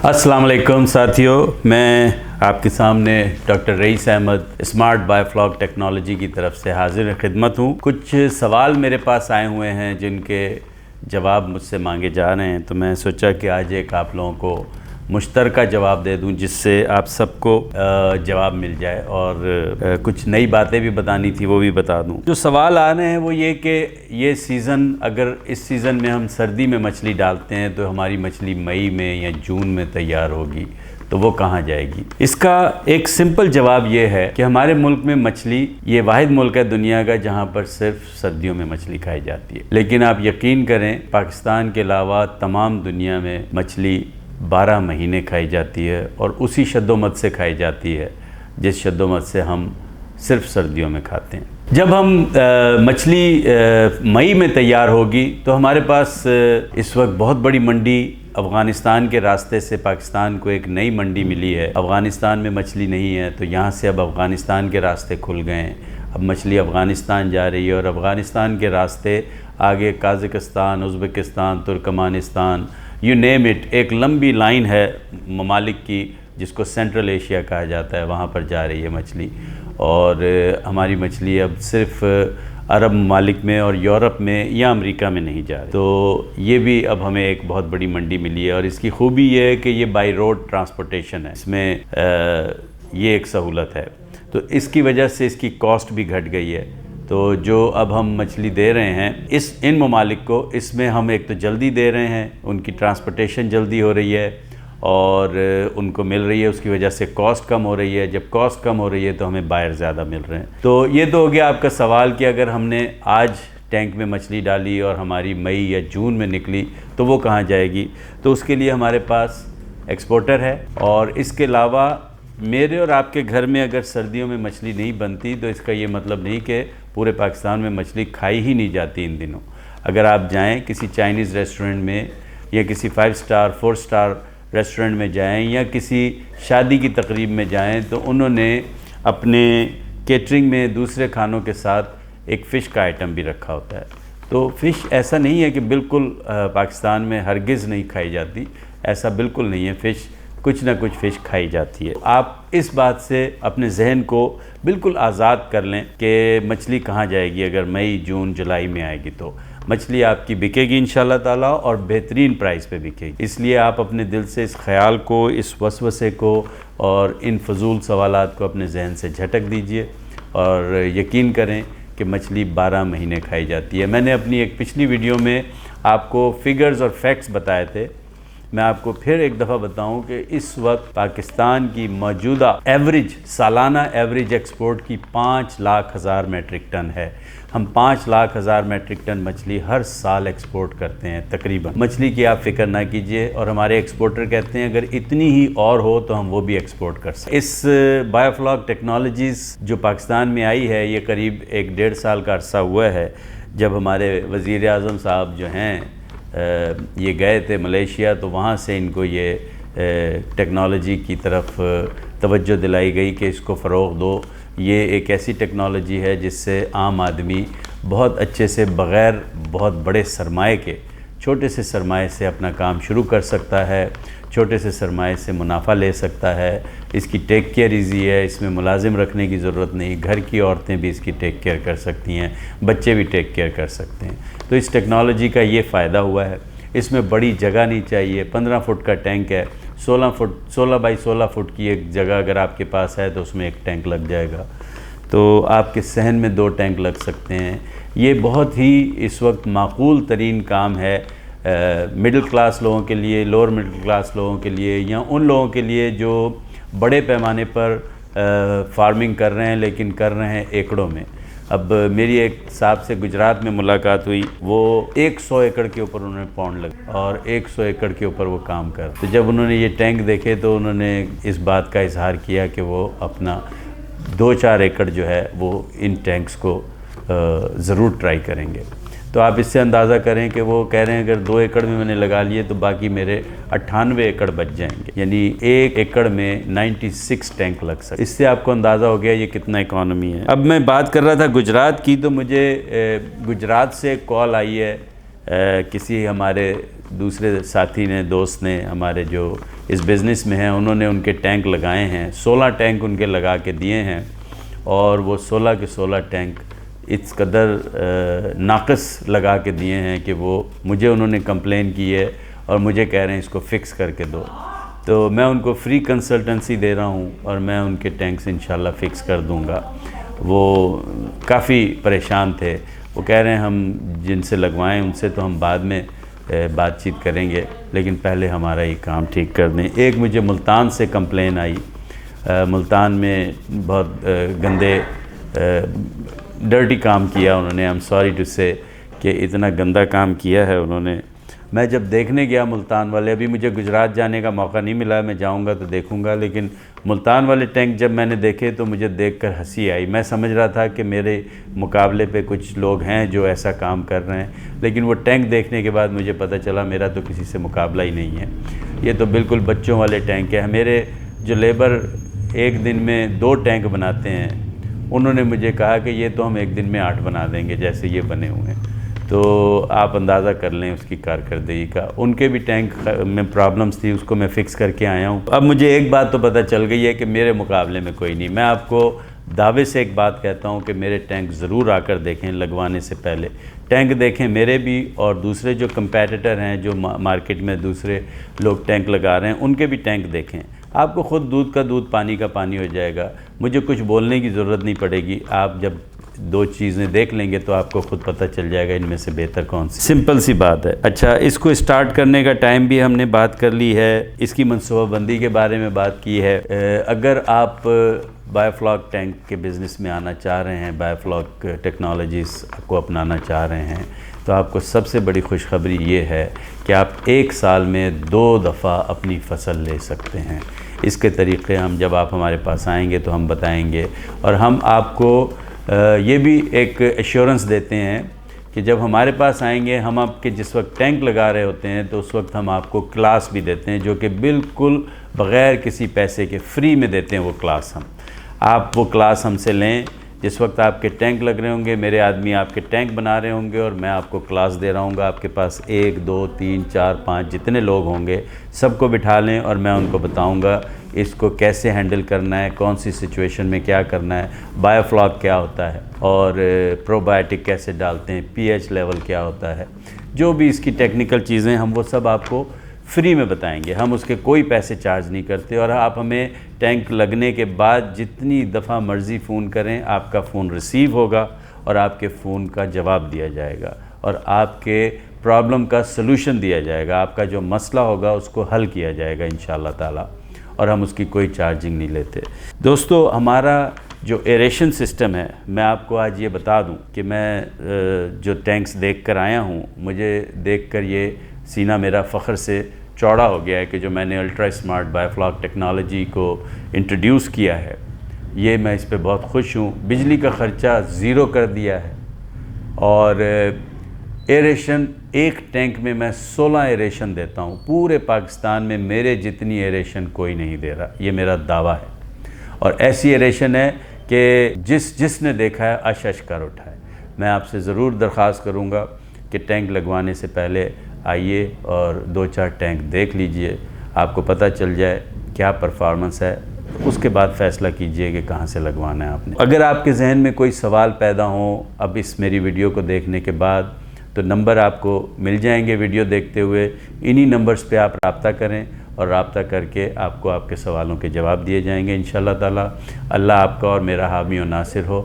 अस्सलाम वालेकुम साथियों, मैं आपके सामने doctor rice Ahmad smart biofloc technology की तरफ से हाजिर खिदमत हूँ। कुछ सवाल मेरे पास आए हुए हैं जिनके जवाब मुझसे मांगे जा रहे हैं, तो मैं सोचा कि आज एक आप लोगों को मुश्तरका जवाब दे दूं जिससे आप सबको जवाब मिल जाए और कुछ नई बातें भी बतानी थी वो भी बता दूं। जो सवाल आ रहे हैं वो ये कि ये सीज़न, अगर इस सीज़न में हम सर्दी में मछली डालते हैं तो हमारी मछली मई में या जून में तैयार होगी, तो वो कहाँ जाएगी। इसका एक सिंपल जवाब ये है कि हमारे मुल्क में मछली, ये वाहिद मुल्क है दुनिया का जहाँ पर सिर्फ सर्दियों में मछली खाई जाती है। लेकिन आप यकीन करें, पाकिस्तान के अलावा तमाम दुनिया में मछली 12 महीने खाई जाती है और उसी शद्दोमत से खाई जाती है जिस शद्दोमत से हम सिर्फ सर्दियों में खाते हैं। जब हम मछली मई में तैयार होगी तो हमारे पास इस वक्त बहुत बड़ी मंडी अफ़गानिस्तान के रास्ते से पाकिस्तान को एक नई मंडी मिली है। अफ़गानिस्तान में मछली नहीं है तो यहाँ से अब अफ़गानिस्तान के रास्ते खुल गए हैं। अब मछली अफ़गानिस्तान जा रही है और अफ़गानिस्तान के रास्ते आगे Kazakhstan, Uzbekistan, Turkmenistan, you name it, एक लंबी लाइन है ममालिक की जिसको सेंट्रल एशिया कहा जाता है, वहाँ पर जा रही है मछली। और हमारी मछली अब सिर्फ अरब ममालिक में और यूरोप में या अमेरिका में नहीं जा रही। तो ये भी अब हमें एक बहुत बड़ी मंडी मिली है और इसकी खूबी ये है कि ये बाई रोड ट्रांसपोर्टेशन है, इसमें ये एक सहूलत है। तो इसकी वजह से इसकी कॉस्ट भी घट गई है। तो जो अब हम मछली दे रहे हैं इन ममालिक को, इसमें हम एक तो जल्दी दे रहे हैं, उनकी ट्रांसपोर्टेशन जल्दी हो रही है और उनको मिल रही है, उसकी वजह से कॉस्ट कम हो रही है। जब कॉस्ट कम हो रही है तो हमें बायर ज़्यादा मिल रहे हैं। तो ये तो हो गया आपका सवाल कि अगर हमने आज टैंक में मछली डाली और हमारी मई या जून में निकली तो वो कहाँ जाएगी। तो उसके लिए हमारे पास एक्सपोर्टर है और इसके अलावा मेरे और आपके घर में अगर सर्दियों में मछली नहीं बनती तो इसका ये मतलब नहीं कि पूरे पाकिस्तान में मछली खाई ही नहीं जाती इन दिनों। अगर आप जाएं किसी चाइनीज़ रेस्टोरेंट में या किसी 5 स्टार 4 स्टार रेस्टोरेंट में जाएं या किसी शादी की तकरीब में जाएं तो उन्होंने अपने केटरिंग में दूसरे खानों के साथ एक फ़िश का आइटम भी रखा होता है। तो फ़िश ऐसा नहीं है कि बिल्कुल पाकिस्तान में हरगिज़ नहीं खाई जाती, ऐसा बिल्कुल नहीं है। फ़िश, कुछ ना कुछ फ़िश खाई जाती है। आप इस बात से अपने जहन को बिल्कुल आज़ाद कर लें कि मछली कहाँ जाएगी। अगर मई, जून, जुलाई में आएगी तो मछली आपकी बिकेगी इंशाल्लाह ताला और बेहतरीन प्राइस पे बिकेगी। इसलिए आप अपने दिल से इस ख़याल को, इस वसवसे को और इन फजूल सवालात को अपने जहन से झटक दीजिए और यकीन करें कि मछली 12 महीने खाई जाती है। मैंने अपनी एक पिछली वीडियो में आपको फिगर्स और फैक्ट्स बताए थे। मैं आपको फिर एक दफ़ा बताऊं कि इस वक्त पाकिस्तान की मौजूदा एवरेज, सालाना एवरेज एक्सपोर्ट की 5,00,000 मेट्रिक टन है। हम 5,00,000 मेट्रिक टन मछली हर साल एक्सपोर्ट करते हैं तकरीबन। मछली की आप फिक्र ना कीजिए और हमारे एक्सपोर्टर कहते हैं अगर इतनी ही और हो तो हम वो भी एक्सपोर्ट कर सकते। इस बायोफ्लॉक टेक्नोलॉजीज़ जो पाकिस्तान में आई है, ये करीब 1-1.5 साल का अरसा हुआ है। जब हमारे वज़ीर आज़म साहब जो हैं ये गए थे मलेशिया, तो वहाँ से इनको ये टेक्नोलॉजी की तरफ तवज्जो दिलाई गई कि इसको फ़रोग़ दो। ये एक ऐसी टेक्नोलॉजी है जिससे आम आदमी बहुत अच्छे से बग़ैर बहुत बड़े सरमाए के, छोटे से सरमाए से अपना काम शुरू कर सकता है, छोटे से सरमाए से मुनाफा ले सकता है। इसकी टेक केयर ईजी है, इसमें मुलाजिम रखने की ज़रूरत नहीं, घर की औरतें भी इसकी टेक केयर कर सकती हैं, बच्चे भी टेक केयर कर सकते हैं। तो इस टेक्नोलॉजी का ये फ़ायदा हुआ है। इसमें बड़ी जगह नहीं चाहिए। 15 फुट का टैंक है, 16 बाई 16 फुट की एक जगह अगर आपके पास है तो उसमें एक टैंक लग जाएगा। तो आपके सहन में 2 टैंक लग सकते हैं। ये बहुत ही इस वक्त माकूल तरीन काम है मिडिल क्लास लोगों के लिए, लोअर मिडिल क्लास लोगों के लिए या उन लोगों के लिए जो बड़े पैमाने पर फार्मिंग कर रहे हैं लेकिन कर रहे हैं एकड़ों में। अब मेरी एक साहब से गुजरात में मुलाकात हुई, वो 100 एकड़ के ऊपर उन्होंने पौंड लगे और 100 एकड़ के ऊपर वो काम कर। तो जब उन्होंने ये टैंक देखे तो उन्होंने इस बात का इजहार किया कि वो अपना 2-4 एकड़ जो है वो इन टैंक्स को ज़रूर ट्राई करेंगे। तो आप इससे अंदाज़ा करें कि वो कह रहे हैं अगर 2 एकड़ में मैंने लगा लिए तो बाकी मेरे 98 एकड़ बच जाएंगे, यानी 1 एकड़ में 96 टैंक लग सकते। इससे आपको अंदाज़ा हो गया ये कितना इकॉनमी है। अब मैं बात कर रहा था गुजरात की, तो मुझे गुजरात से कॉल आई है किसी हमारे دوسرے ساتھی نے دوست نے ہمارے جو اس بزنس میں ہیں انہوں نے ان کے ٹینک لگائے ہیں، 16 ٹینک ان کے لگا کے دیے ہیں، اور وہ 16 کے 16 ٹینک اس قدر ناقص لگا کے دیے ہیں کہ وہ مجھے انہوں نے کمپلین کی ہے اور مجھے کہہ رہے ہیں اس کو فکس کر کے دو، تو میں ان کو فری کنسلٹنسی دے رہا ہوں اور میں ان کے ٹینکس انشاءاللہ فکس کر دوں گا۔ وہ کافی پریشان تھے، وہ کہہ رہے ہیں ہم جن سے لگوائیں ان سے تو ہم بعد میں بات چیت کریں گے، لیکن پہلے ہمارا یہ کام ٹھیک کر دیں۔ ایک مجھے ملتان سے کمپلین آئی، ملتان میں بہت گندے ڈرٹی کام کیا انہوں نے، I'm sorry to say کہ اتنا گندا کام کیا ہے انہوں نے۔ میں جب دیکھنے گیا ملتان والے، ابھی مجھے گجرات جانے کا موقع نہیں ملا، میں جاؤں گا تو دیکھوں گا، لیکن ملتان والے ٹینک جب میں نے دیکھے تو مجھے دیکھ کر ہنسی آئی۔ میں سمجھ رہا تھا کہ میرے مقابلے پہ کچھ لوگ ہیں جو ایسا کام کر رہے ہیں، لیکن وہ ٹینک دیکھنے کے بعد مجھے پتہ چلا میرا تو کسی سے مقابلہ ہی نہیں ہے، یہ تو بالکل بچوں والے ٹینک ہے۔ میرے جو لیبر ایک دن میں 2 ٹینک بناتے ہیں، انہوں نے مجھے کہا کہ یہ تو ہم ایک دن میں 8 بنا دیں گے جیسے یہ بنے ہوئے ہیں، تو آپ اندازہ کر لیں اس کی کارکردگی کا۔ ان کے بھی ٹینک میں پرابلمز تھی، اس کو میں فکس کر کے آیا ہوں۔ اب مجھے ایک بات تو پتہ چل گئی ہے کہ میرے مقابلے میں کوئی نہیں۔ میں آپ کو دعوے سے ایک بات کہتا ہوں کہ میرے ٹینک ضرور آ کر دیکھیں، لگوانے سے پہلے ٹینک دیکھیں میرے بھی، اور دوسرے جو کمپیٹیٹر ہیں جو مارکیٹ میں دوسرے لوگ ٹینک لگا رہے ہیں ان کے بھی ٹینک دیکھیں، آپ کو خود دودھ کا دودھ پانی کا پانی ہو جائے گا۔ مجھے کچھ بولنے کی ضرورت نہیں پڑے گی، آپ جب 2 چیزیں دیکھ لیں گے تو آپ کو خود پتہ چل جائے گا ان میں سے بہتر کون سی۔ سمپل سی بات ہے۔ اچھا، اس کو اسٹارٹ کرنے کا ٹائم بھی ہم نے بات کر لی ہے، اس کی منصوبہ بندی کے بارے میں بات کی ہے۔ اگر آپ بایو فلاک ٹینک کے بزنس میں آنا چاہ رہے ہیں، بایو فلاک ٹیکنالوجیز کو اپنانا چاہ رہے ہیں، تو آپ کو سب سے بڑی خوشخبری یہ ہے کہ آپ 1 سال میں 2 دفعہ اپنی فصل لے سکتے ہیں۔ اس کے طریقے ہم جب آپ ہمارے پاس آئیں گے تو ہم بتائیں گے، اور ہم آپ کو یہ بھی ایک ایشورنس دیتے ہیں کہ جب ہمارے پاس آئیں گے، ہم آپ کے جس وقت ٹینک لگا رہے ہوتے ہیں تو اس وقت ہم آپ کو کلاس بھی دیتے ہیں، جو کہ بالکل بغیر کسی پیسے کے فری میں دیتے ہیں وہ کلاس۔ آپ وہ کلاس ہم سے لیں، جس وقت آپ کے ٹینک لگ رہے ہوں گے، میرے آدمی آپ کے ٹینک بنا رہے ہوں گے اور میں آپ کو کلاس دے رہا ہوں گا۔ آپ کے پاس 1 2 3 4 5 جتنے لوگ ہوں گے سب کو بٹھا لیں، اور میں ان کو بتاؤں گا اس کو کیسے ہینڈل کرنا ہے، کون سی سچویشن میں کیا کرنا ہے، بایو فلاک کیا ہوتا ہے، اور پرو بایوٹک کیسے ڈالتے ہیں، پی ایچ لیول کیا ہوتا ہے، جو بھی اس کی ٹیکنیکل چیزیں ہم وہ سب آپ کو فری میں بتائیں گے۔ ہم اس کے کوئی پیسے چارج نہیں کرتے، اور آپ ہمیں ٹینک لگنے کے بعد جتنی دفعہ مرضی فون کریں، آپ کا فون ریسیو ہوگا اور آپ کے فون کا جواب دیا جائے گا، اور آپ کے پرابلم کا سلوشن دیا جائے گا، آپ کا جو مسئلہ ہوگا اس کو حل کیا جائے گا انشاءاللہ تعالی، اور ہم اس کی کوئی چارجنگ نہیں لیتے۔ دوستو، ہمارا جو ایریشن سسٹم ہے، میں آپ کو آج یہ بتا دوں کہ میں جو ٹینکس دیکھ کر آیا ہوں، مجھے دیکھ کر یہ سینہ میرا فخر سے چوڑا ہو گیا ہے کہ جو میں نے ultra smart bio flock technology کو انٹروڈیوس کیا ہے، یہ میں اس پہ بہت خوش ہوں۔ بجلی کا خرچہ 0 کر دیا ہے، اور ایریشن ایک ٹینک میں 16 ایریشن دیتا ہوں۔ پورے پاکستان میں میرے جتنی ایریشن کوئی نہیں دے رہا، یہ میرا دعویٰ ہے، اور ایسی ایریشن ہے کہ جس نے دیکھا ہے اش اش کر اٹھا ہے۔ میں آپ سے ضرور درخواست کروں گا کہ ٹینک لگوانے سے پہلے آئیے اور 2-4 ٹینک دیکھ لیجئے، آپ کو پتہ چل جائے کیا پرفارمنس ہے، اس کے بعد فیصلہ کیجئے کہ کہاں سے لگوانا ہے آپ نے۔ اگر آپ کے ذہن میں کوئی سوال پیدا ہوں اب اس میری ویڈیو کو دیکھنے کے بعد، تو نمبر آپ کو مل جائیں گے ویڈیو دیکھتے ہوئے، انہی نمبرز پہ آپ رابطہ کریں، اور رابطہ کر کے آپ کو آپ کے سوالوں کے جواب دیے جائیں گے انشاءاللہ تعالی۔ اللہ آپ کا اور میرا حامی و ناصر ہو۔